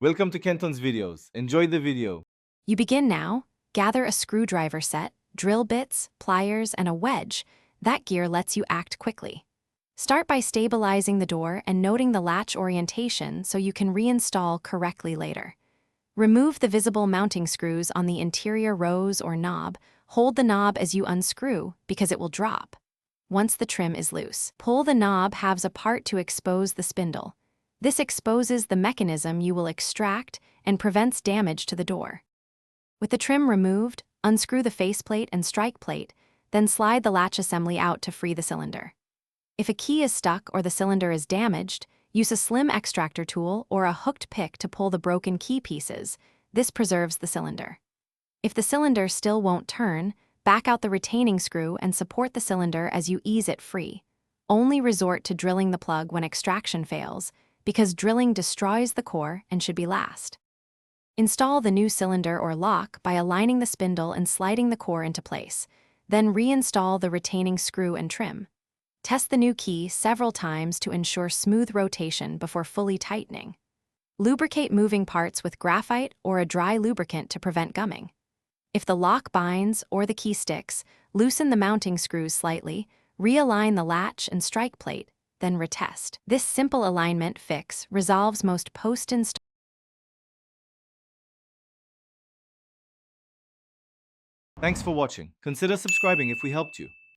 Welcome to Kenton's videos. Enjoy the video. You begin now. Gather a screwdriver set, drill bits, pliers, and a wedge. That gear lets you act quickly. Start by stabilizing the door and noting the latch orientation so you can reinstall correctly later. Remove the visible mounting screws on the interior rose or knob. Hold the knob as you unscrew because it will drop. Once the trim is loose, pull the knob halves apart to expose the spindle. This exposes the mechanism you will extract and prevents damage to the door. With the trim removed, unscrew the faceplate and strike plate, then slide the latch assembly out to free the cylinder. If a key is stuck or the cylinder is damaged, use a slim extractor tool or a hooked pick to pull the broken key pieces. This preserves the cylinder. If the cylinder still won't turn, back out the retaining screw and support the cylinder as you ease it free. Only resort to drilling the plug when extraction fails, because drilling destroys the core and should be last. Install the new cylinder or lock by aligning the spindle and sliding the core into place. Then reinstall the retaining screw and trim. Test the new key several times to ensure smooth rotation before fully tightening. Lubricate moving parts with graphite or a dry lubricant to prevent gumming. If the lock binds or the key sticks, loosen the mounting screws slightly, realign the latch and strike plate, then retest. This simple alignment fix resolves most post-install. Thanks for watching. Consider subscribing if we helped you.